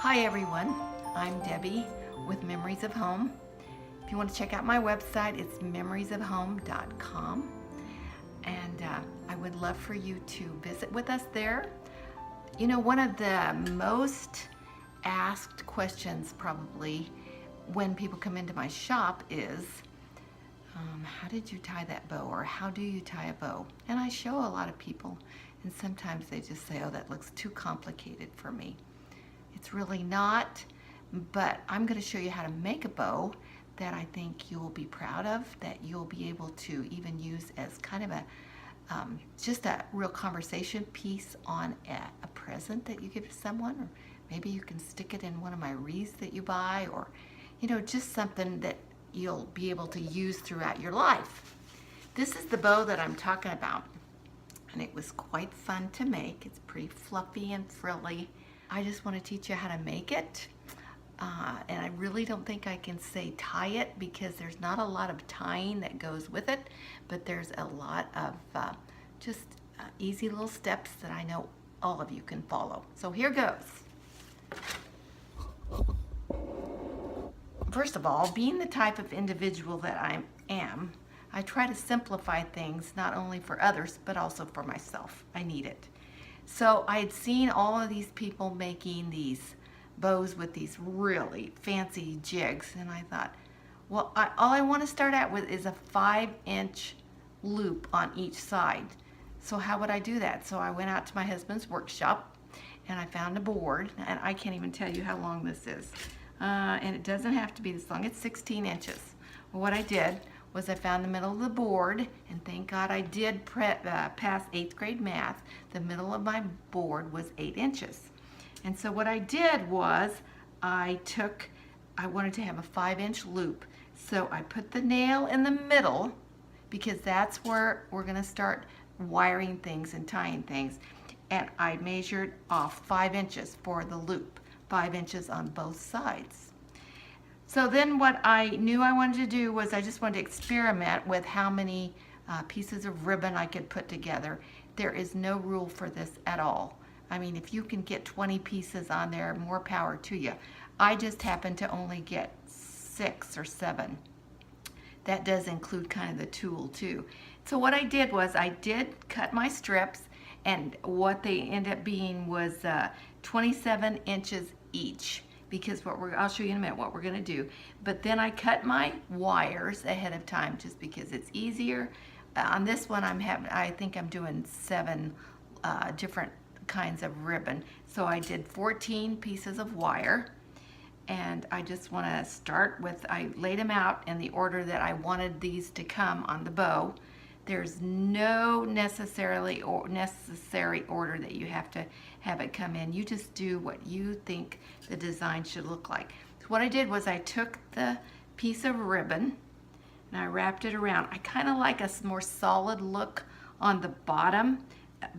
Hi everyone, I'm Debbie with Memories of Home. If you want to check out my website, it's memoriesofhome.com, and I would love for you to visit with us there. You know, one of the most asked questions probably when people come into my shop is, how did you tie that bow, or how do you tie a bow? And I show a lot of people, and sometimes they just say, oh, that looks too complicated for me. It's really not, but I'm going to show you how to make a bow that I think you'll be proud of, that you'll be able to even use as kind of a just a real conversation piece on a present that you give to someone, or maybe you can stick it in one of my wreaths that you buy, or just something that you'll be able to use throughout your life. This is the bow that I'm talking about, and it was quite fun to make. It's pretty fluffy and frilly. I just want to teach you how to make it, and I really don't think I can say tie it, because there's not a lot of tying that goes with it, but there's a lot of just easy little steps that I know all of you can follow. So here goes. First of all, being the type of individual that I am, I try to simplify things not only for others, but also for myself. I need it. So I had seen all of these people making these bows with these really fancy jigs, and I thought, well, all I want to start out with is a 5-inch loop on each side. So how would I do that? So I went out to my husband's workshop, and I found a board, and I can't even tell you how long this is. And it doesn't have to be this long. It's 16 inches. Well, what I did was I found the middle of the board, and thank God I did pass 8th grade math. The middle of my board was 8 inches. And so what I did was I wanted to have a 5-inch loop. So I put the nail in the middle, because that's where we're going to start wiring things and tying things. And I measured off 5 inches for the loop, 5 inches on both sides. So then what I knew I wanted to do was I just wanted to experiment with how many pieces of ribbon I could put together. There is no rule for this at all. I mean, if you can get 20 pieces on there, more power to you. I just happened to only get 6 or 7. That does include kind of the tool too. So what I did was I did cut my strips, and what they ended up being was 27 inches each, because I'll show you in a minute what we're going to do. But then I cut my wires ahead of time just because it's easier. On this one I think I'm doing 7 different kinds of ribbon. So I did 14 pieces of wire, and I just want to start with, I laid them out in the order that I wanted these to come on the bow. There's no necessary order that you have to have it come in. You just do what you think the design should look like. So what I did was I took the piece of ribbon and I wrapped it around. I kind of like a more solid look on the bottom,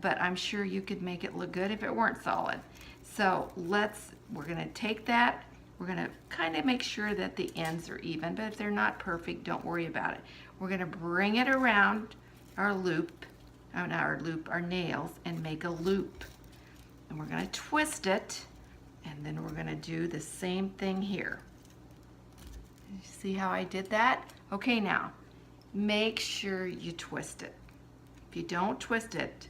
but I'm sure you could make it look good if it weren't solid. So we're going to take that. We're going to kind of make sure that the ends are even, but if they're not perfect, don't worry about it. We're going to bring it around our loop, our nails, and make a loop. And we're going to twist it, and then we're going to do the same thing here. You see how I did that? Okay, now make sure you twist it. If you don't twist it,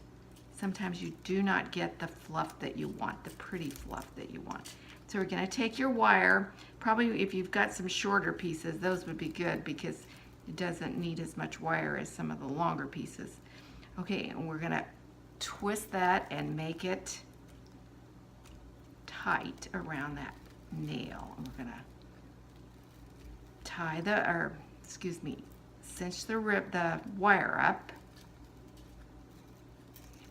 sometimes you do not get the fluff that you want, the pretty fluff that you want. So we're going to take your wire, probably if you've got some shorter pieces, those would be good because it doesn't need as much wire as some of the longer pieces. Okay, and we're going to twist that and make it tight around that nail. And we're going to cinch the wire up.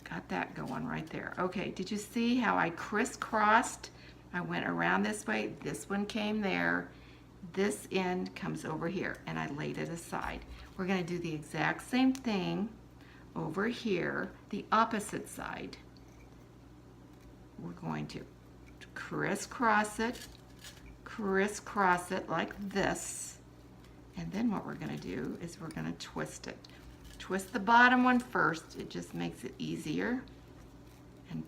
Got that going right there. Okay, did you see how I crisscrossed? I went around this way, this one came there, this end comes over here, and I laid it aside. We're going to do the exact same thing over here, the opposite side. We're going to crisscross it like this, and then what we're going to do is we're going to twist it. Twist the bottom one first, it just makes it easier, and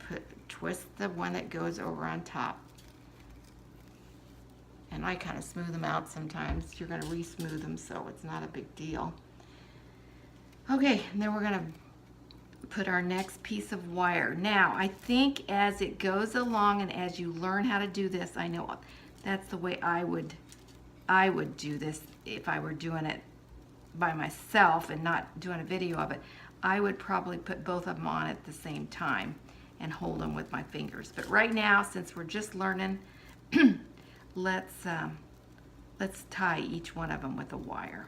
twist the one that goes over on top. And I kind of smooth them out sometimes. You're going to re-smooth them, so it's not a big deal. Okay, and then we're going to put our next piece of wire. Now, I think as it goes along and as you learn how to do this, I know that's the way I would do this if I were doing it by myself and not doing a video of it. I would probably put both of them on at the same time and hold them with my fingers. But right now, since we're just learning, let's tie each one of them with a wire.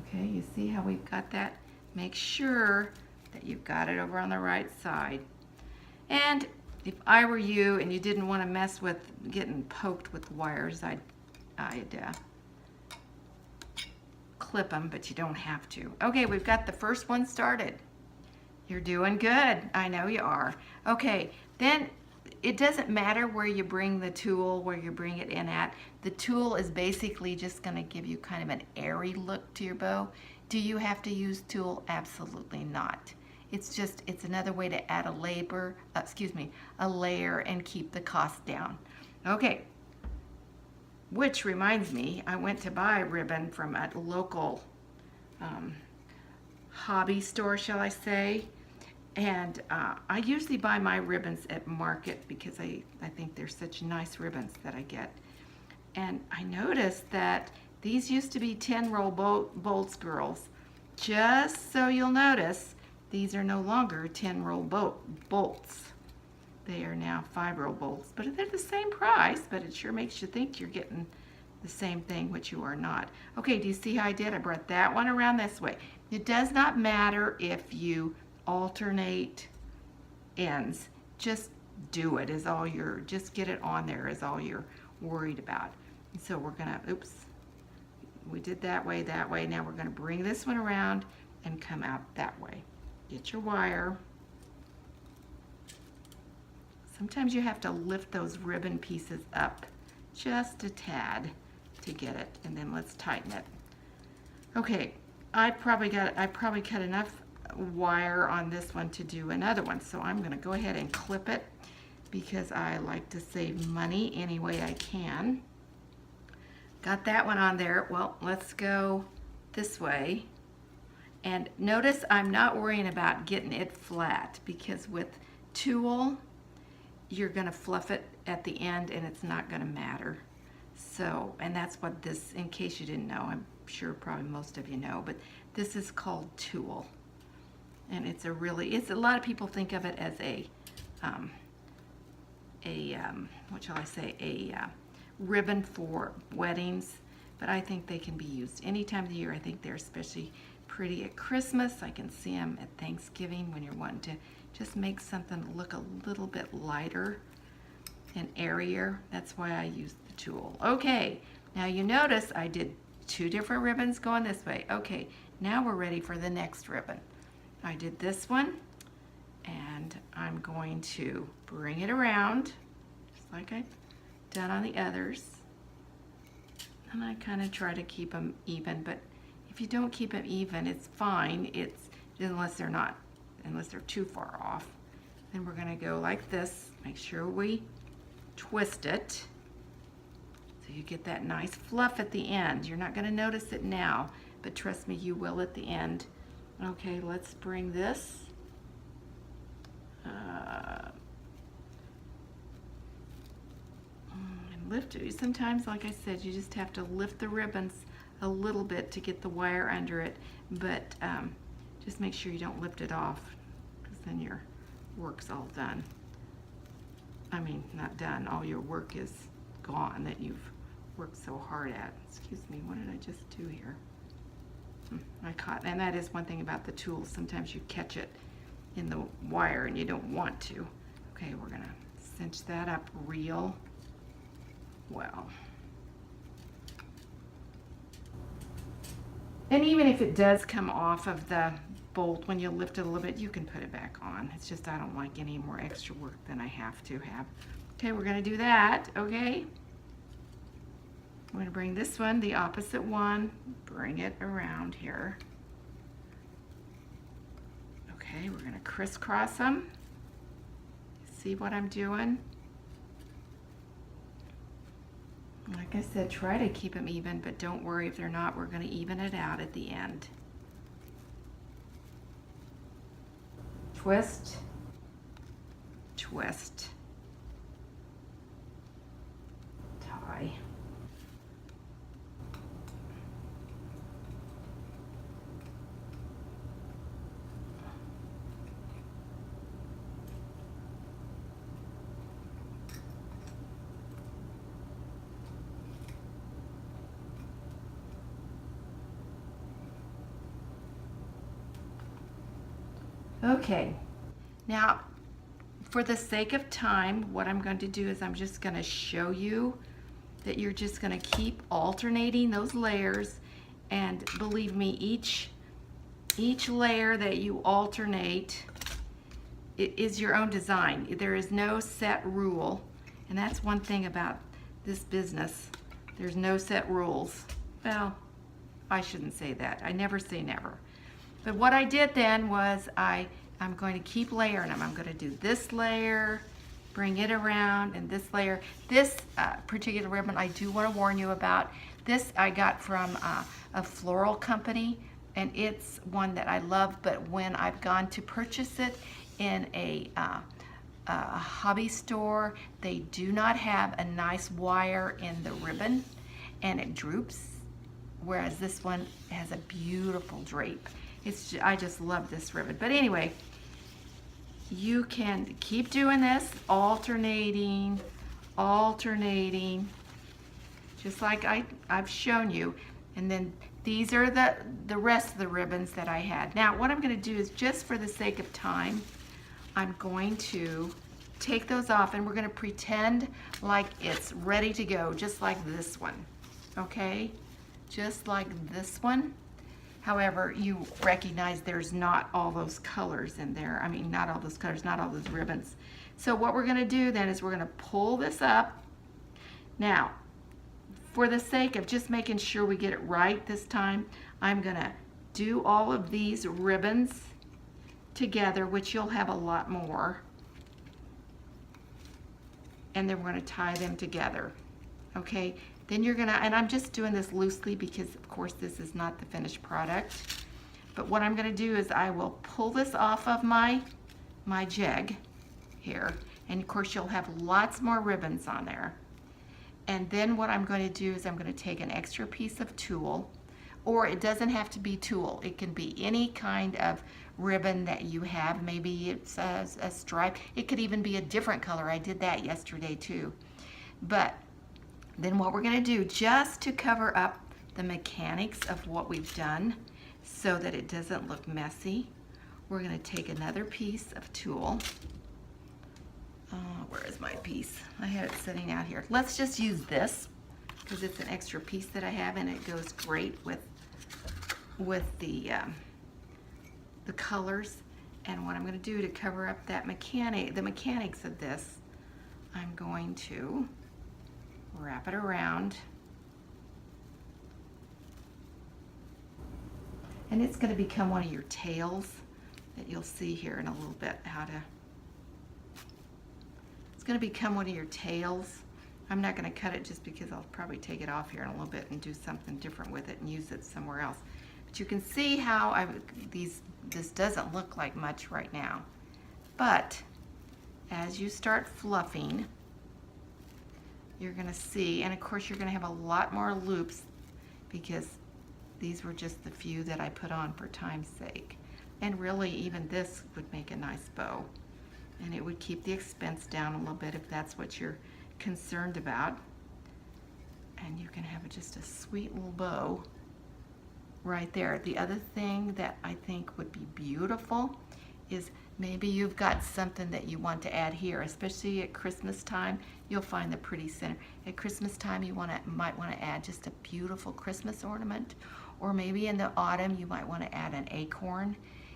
Okay, you see how we've got that? Make sure that you've got it over on the right side. And if I were you and you didn't want to mess with getting poked with wires, I'd clip them, but you don't have to. Okay, we've got the first one started. You're doing good. I know you are. Okay, then it doesn't matter where you bring the tool, where you bring it in at. The tool is basically just going to give you kind of an airy look to your bow. Do you have to use tool? Absolutely not. It's another way to add a layer and keep the cost down. Okay, which reminds me, I went to buy ribbon from a local hobby store, shall I say. And I usually buy my ribbons at market because I think they're such nice ribbons that I get. And I noticed that these used to be 10-roll bolts, girls. Just so you'll notice, these are no longer 10-roll bolts. They are now 5-roll bolts, but they're the same price, but it sure makes you think you're getting the same thing, which you are not. Okay, do you see how I did? I brought that one around this way. It does not matter if you alternate ends. Just do it just get it on there is all you're worried about. And so we're gonna, we did that way. Now we're gonna bring this one around and come out that way. Get your wire. Sometimes you have to lift those ribbon pieces up just a tad to get it, and then let's tighten it. Okay, I probably cut enough wire on this one to do another one, so I'm going to go ahead and clip it because I like to save money any way I can. Got that one on there. Well, let's go this way. And notice I'm not worrying about getting it flat because with tulle, you're going to fluff it at the end and it's not going to matter. So, and that's what this, in case you didn't know, I'm sure probably most of you know, but this is called tulle. And it's a lot of people think of it as what shall I say, a ribbon for weddings, but I think they can be used any time of the year. I think they're especially pretty at Christmas. I can see them at Thanksgiving when you're wanting to just make something look a little bit lighter and airier. That's why I use the tulle. Okay, now you notice I did 2 different ribbons going this way. Okay, now we're ready for the next ribbon. I did this one, and I'm going to bring it around, just like I've done on the others. And I kind of try to keep them even, but if you don't keep them even, it's fine. Unless they're too far off. Then we're going to go like this. Make sure we twist it so you get that nice fluff at the end. You're not going to notice it now, but trust me, you will at the end. Okay, let's bring this and lift it. Sometimes, like I said, you just have to lift the ribbons a little bit to get the wire under it, but just make sure you don't lift it off, because then your work's all done. I mean, not done, all your work is gone that you've worked so hard at. Excuse me, what did I just do here? I caught, and that is one thing about the tools. Sometimes you catch it in the wire and you don't want to. Okay, we're gonna cinch that up real well. And even if it does come off of the bolt, when you lift it a little bit, you can put it back on. It's just I don't like any more extra work than I have to have. Okay, we're gonna do that, okay? I'm gonna bring this one, the opposite one, bring it around here. Okay, we're gonna crisscross them. See what I'm doing? Like I said, try to keep them even, but don't worry if they're not. We're going to even it out at the end. Twist, twist, tie. Okay, now for the sake of time, what I'm going to do is I'm just going to show you that you're just going to keep alternating those layers, and believe me, each layer that you alternate is your own design. There is no set rule, and that's one thing about this business. There's no set rules. Well, I shouldn't say that. I never say never. But what I did then was I'm going to keep layering them. I'm going to do this layer, bring it around, and this layer. This particular ribbon I do want to warn you about. This I got from a floral company, and it's one that I love, but when I've gone to purchase it in a hobby store, they do not have a nice wire in the ribbon, and it droops, whereas this one has a beautiful drape. I just love this ribbon. But anyway, you can keep doing this, alternating, just like I've shown you. And then these are the rest of the ribbons that I had. Now, what I'm going to do is, just for the sake of time, I'm going to take those off, and we're going to pretend like it's ready to go, just like this one, okay? Just like this one. However, you recognize there's not all those colors in there. I mean, not all those colors, not all those ribbons. So what we're going to do then is we're going to pull this up. Now, for the sake of just making sure we get it right this time, I'm going to do all of these ribbons together, which you'll have a lot more. And then we're going to tie them together. Okay? Then you're gonna, and I'm just doing this loosely because of course this is not the finished product. But what I'm gonna do is I will pull this off of my jig here. And of course you'll have lots more ribbons on there. And then what I'm going to do is I'm going to take an extra piece of tulle, or it doesn't have to be tulle. It can be any kind of ribbon that you have. Maybe it's a stripe. It could even be a different color. I did that yesterday too. But then what we're going to do, just to cover up the mechanics of what we've done so that it doesn't look messy, we're going to take another piece of tulle. Where is my piece? I had it sitting out here. Let's just use this because it's an extra piece that I have, and it goes great with the colors. And what I'm going to do to cover up that the mechanics of this, I'm going to wrap it around, and it's going to become one of your tails that you'll see here in a little bit it's going to become one of your tails. I'm not going to cut it just because I'll probably take it off here in a little bit and do something different with it and use it somewhere else. But you can see how this doesn't look like much right now, but as you start fluffing, you're going to see, and of course you're going to have a lot more loops because these were just the few that I put on for time's sake. And really, even this would make a nice bow, and it would keep the expense down a little bit if that's what you're concerned about. And you can have just a sweet little bow right there. The other thing that I think would be beautiful is maybe you've got something that you want to add here, especially at Christmas time. You'll find the pretty center. At Christmas time, you might want to add just a beautiful Christmas ornament, or maybe in the autumn you might want to add an acorn.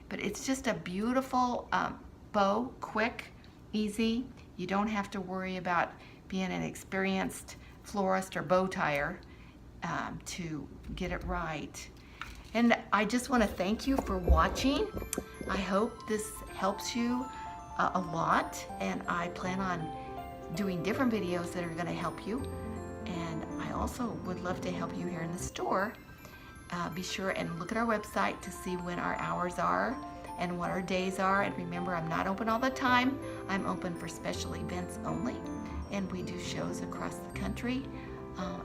But it's just a beautiful bow, quick, easy. You don't have to worry about being an experienced florist or bow tire to get it right. And I just want to thank you for watching. I hope this helps you a lot, and I plan on doing different videos that are going to help you, and I also would love to help you here in the store. Be sure and look at our website to see when our hours are and what our days are. And remember, I'm not open all the time. I'm open for special events only. And we do shows across the country.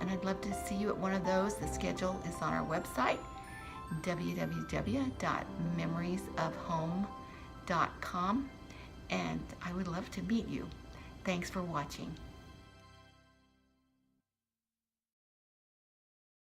And I'd love to see you at one of those. The schedule is on our website, www.memoriesofhome.com. And I would love to meet you. Thanks for watching.